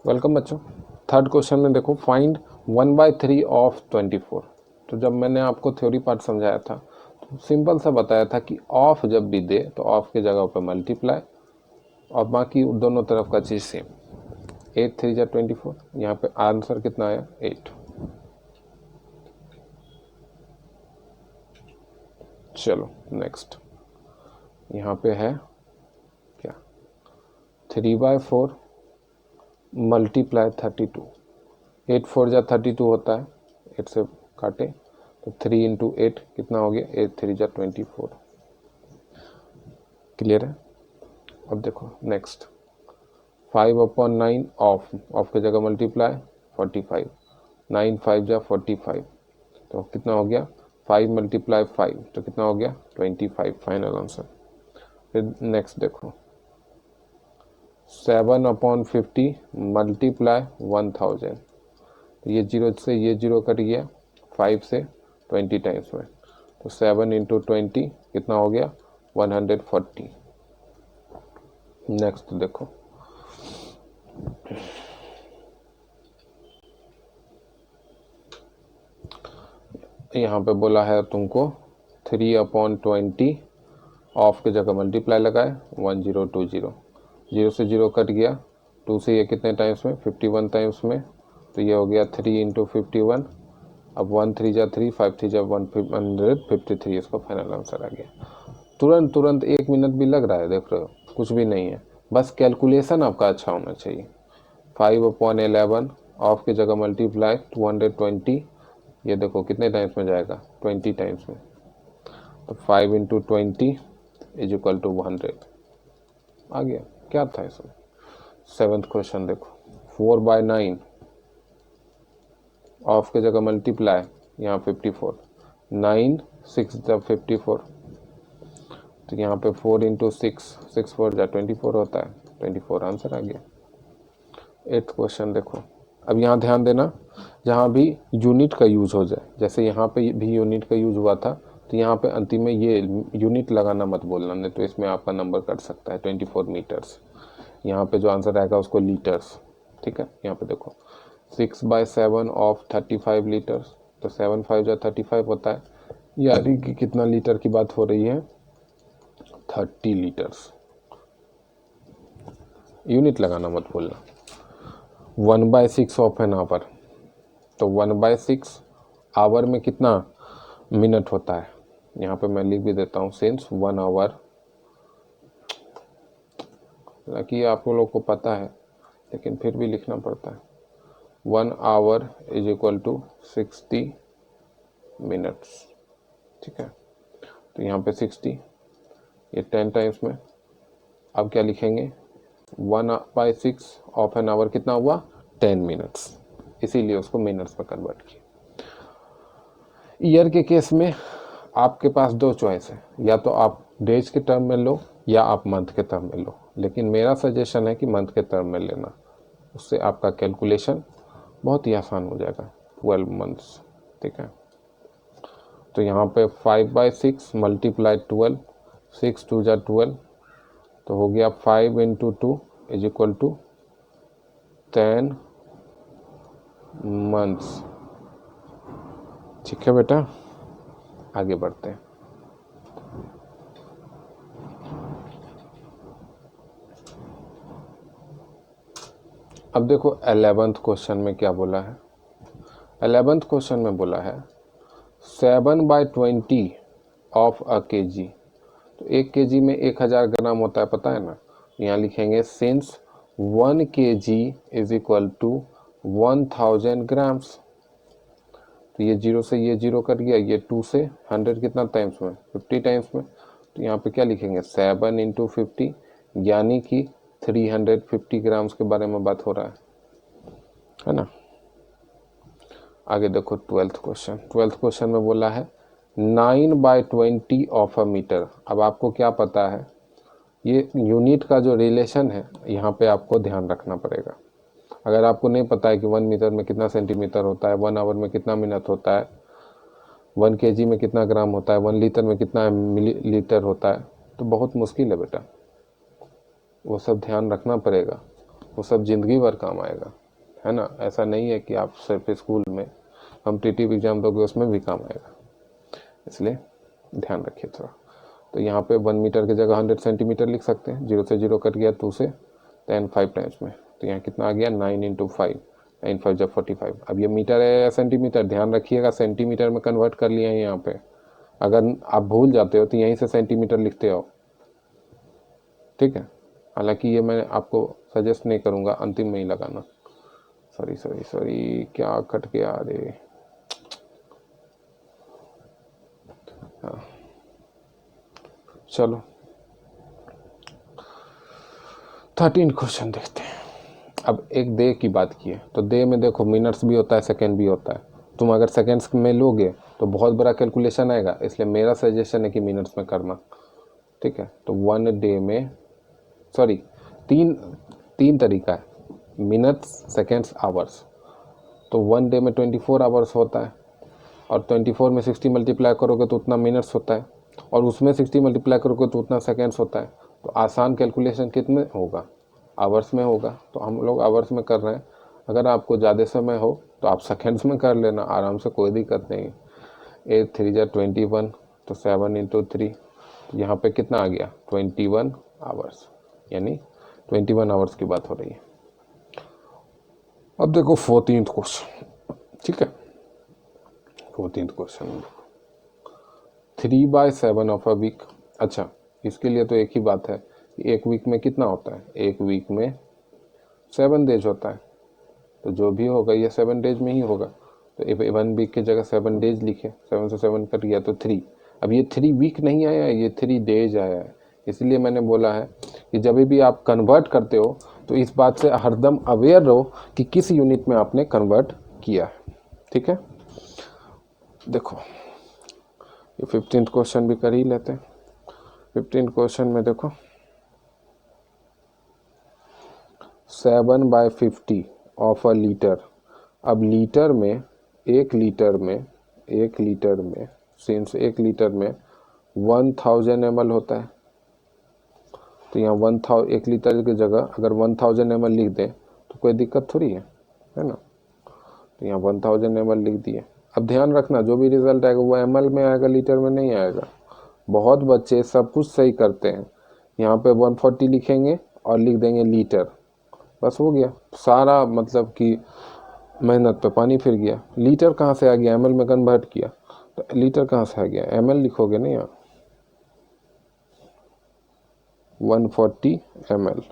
Welcome बच्चों। Third question में देखो, फाइंड 1/3 ऑफ 24। तो जब मैंने आपको थ्योरी पार्ट समझाया था तो सिंपल सा बताया था कि ऑफ जब भी दे तो ऑफ के जगह पे मल्टीप्लाई और बाकी दोनों तरफ का चीज़ सेम। 8 3 जा 24, यहाँ पे आंसर कितना आया 8। चलो नेक्स्ट, यहाँ पे है क्या 3/4 मल्टीप्लाई 32। 8 4 जा 32 होता है, 8 से काटे तो 3 इंटू 8 कितना हो गया 8 3 जा 24। क्लियर है। अब देखो नेक्स्ट, 5/9 ऑफ की जगह मल्टीप्लाई 45। 9 5 जा 45, तो कितना हो गया 5 मल्टीप्लाई 5 तो कितना हो गया 25, फाइनल आंसर। फिर नेक्स्ट देखो, 7/50 मल्टीप्लाई 1000, तो ये जीरो से ये जीरो कट गया 5 से 20 टाइम्स में, तो 7 इंटू 20 कितना हो गया 140। नेक्स्ट देखो, यहाँ पे बोला है तुमको 3/20 ऑफ की जगह मल्टीप्लाई लगाए 1020, जीरो से जीरो कट गया, 2 से ये कितने टाइम्स में 51 टाइम्स में, तो ये हो गया 3 इंटू 51। अब 1 3 जा 3, 5 3 जा 153, इसका फाइनल आंसर आ गया। तुरंत तुरंत 1 मिनट भी लग रहा है, देख रहे हो कुछ भी नहीं है, बस कैलकुलेशन आपका अच्छा होना चाहिए। 5/11 ऑफ की जगह मल्टीप्लाई 220, ये देखो कितने टाइम्स में जाएगा 20 टाइम्स में, तो 5 इंटू 20 इज इक्वल टू 100 आ गया। क्या था इसमें। सेवन्थ क्वेश्चन देखो, 4/9 ऑफ की जगह मल्टीप्लाई यहाँ 54, 9 6 जब 54, तो यहाँ पे 4 इंटू 6, 6 4 जा 24 होता है, 24 आंसर आ गया। 8th क्वेश्चन देखो, अब यहाँ ध्यान देना, जहाँ भी यूनिट का यूज हो जाए, जैसे यहाँ पे भी यूनिट का यूज हुआ था, तो यहाँ पे अंतिम में ये यूनिट लगाना मत बोलना, नहीं तो इसमें आपका नंबर कट सकता है। 24 मीटर्स, यहाँ पे जो आंसर आएगा उसको लीटर्स, ठीक है। यहाँ पे देखो 6/7 ऑफ 35 लीटर्स, तो 7 5 जा 35 होता है, यानी कि कितना लीटर की बात हो रही है 30 लीटर्स। यूनिट लगाना मत बोलना। 1/6 ऑफ एन आवर, तो 1/6 आवर में कितना मिनट होता है, यहाँ पे मैं लिख भी देता हूँ सिंस 1 आवर, हालांकि आप लोग को पता है लेकिन फिर भी लिखना पड़ता है। 1 hour is equal to 60 minutes, ठीक है। तो यहाँ पे 60, ये 10 टाइम्स में, अब क्या लिखेंगे 1/6 ऑफ एन आवर कितना हुआ 10 मिनट्स, इसीलिए उसको मिनट्स में कन्वर्ट किया। ईयर के केस में आपके पास दो चॉइस है, या तो आप डेज के टर्म में लो या आप मंथ के टर्म में लो, लेकिन मेरा सजेशन है कि मंथ के टर्म में लेना, उससे आपका कैलकुलेशन बहुत ही आसान हो जाएगा। 12 मंथ्स, ठीक है। तो यहाँ पे 5/6 मल्टीप्लाई 12, 6 2 जा 12, तो हो गया 5 into 2 is equal to 10 months, ठीक है बेटा। आगे बढ़ते हैं। अब देखो 11th क्वेश्चन में क्या बोला है। 11th क्वेश्चन में बोला है 7/20 ऑफ अ केजी, तो 1 केजी में 1000 ग्राम होता है, पता है ना। यहाँ लिखेंगे since 1 KG is equal to 1000 grams, तो ये जीरो से ये जीरो कट गया, ये 2 से 100 कितना टाइम्स में 50 टाइम्स में, तो यहाँ पे क्या लिखेंगे 7 इंटू 50, यानी कि 350 ग्राम्स के बारे में बात हो रहा है ना। आगे देखो 12th क्वेश्चन। 12th क्वेश्चन में बोला है 9/20 ऑफ अ मीटर। अब आपको क्या पता है, ये यूनिट का जो रिलेशन है यहाँ पे आपको ध्यान रखना पड़ेगा। अगर आपको नहीं पता है कि 1 मीटर में कितना सेंटीमीटर होता है, 1 आवर में कितना मिनट होता है, 1 केजी में कितना ग्राम होता है, 1 लीटर में कितना मिली लीटर होता है, तो बहुत मुश्किल है बेटा, वो सब ध्यान रखना पड़ेगा। वो सब ज़िंदगी भर काम आएगा, है ना। ऐसा नहीं है कि आप सिर्फ स्कूल में कॉम्पिटिटिव एग्जाम दोगे उसमें भी काम आएगा, इसलिए ध्यान रखिए थोड़ा। तो यहाँ पे 1 मीटर की जगह 100 सेंटीमीटर लिख सकते हैं, 0 से 0 कट गया 2 से, 10 5 टाइम्स में, तो यहाँ कितना आ गया 9 × 5, 9 5 जब 45। अब ये मीटर है या सेंटीमीटर, ध्यान रखिएगा सेंटीमीटर में कन्वर्ट कर लिया है यहाँ पे, अगर आप भूल जाते हो तो यहीं से सेंटीमीटर लिखते हो, ठीक है। हालांकि ये मैं आपको सजेस्ट नहीं करूँगा, अंतिम में ही लगाना। सॉरी क्या कट गया, अरे हाँ चलो 13 क्वेश्चन देखते हैं। अब एक डे की बात की है, तो डे में देखो मिनट्स भी होता है, सेकेंड भी होता है। तुम अगर सेकेंड्स में लोगे तो बहुत बड़ा कैलकुलेशन आएगा, इसलिए मेरा सजेशन है कि मिनट्स में करना, ठीक है। तो 1 डे में तीन तरीका है, मिनट्स, सेकेंड्स, आवर्स। तो 1 डे में 24 आवर्स होता है, और 24 में 60 मल्टीप्लाई करोगे तो उतना मिनट्स होता है, और उसमें 60 मल्टीप्लाई करोगे तो उतना सेकेंड्स होता है। तो आसान कैलकुलेशन कितने होगा, आवर्स में होगा, तो हम लोग आवर्स में कर रहे हैं। अगर आपको ज़्यादा समय हो तो आप सेकेंड्स में कर लेना आराम से, कोई दिक्कत नहीं। 8 3 जा 21, तो 7 × 3, यहाँ पे कितना आ गया 21 आवर्स, यानी 21 आवर्स की बात हो रही है। अब देखो 14th क्वेश्चन, ठीक है। 14th question 3/7 of a week. अच्छा, इसके लिए तो एक ही बात है, एक वीक में कितना होता है, एक वीक में 7 डेज होता है, तो जो भी होगा ये 7 डेज में ही होगा। तो 1 वीक की जगह 7 डेज लिखे, 7 से 7 कट गया तो 3। अब ये 3 वीक नहीं आया है, ये 3 डेज आया है। इसलिए मैंने बोला है कि जब भी आप कन्वर्ट करते हो तो इस बात से हरदम अवेयर रहो कि किस यूनिट में आपने कन्वर्ट किया है, ठीक है। देखो ये 15th क्वेश्चन भी कर ही लेते हैं। 15th क्वेश्चन में देखो 7/50 ऑफ अ लीटर। अब लीटर में, एक लीटर में सिंस 1 लीटर में 1000 ml होता है, तो यहाँ 1 लीटर की जगह अगर 1000 ml लिख दें तो कोई दिक्कत थोड़ी है ना। तो यहाँ 1000 ml लिख दिए। अब ध्यान रखना जो भी रिजल्ट आएगा वो ml में आएगा, लीटर में नहीं आएगा। बहुत बच्चे सब कुछ सही करते हैं, यहाँ पे 140 लिखेंगे और लिख देंगे लीटर, बस हो गया सारा, मतलब कि मेहनत पे पानी फिर गया। लीटर कहाँ से आ गया, ml में कन्वर्ट किया, तो लीटर कहाँ से आ गया, ml लिखोगे ना यहाँ 140 ml।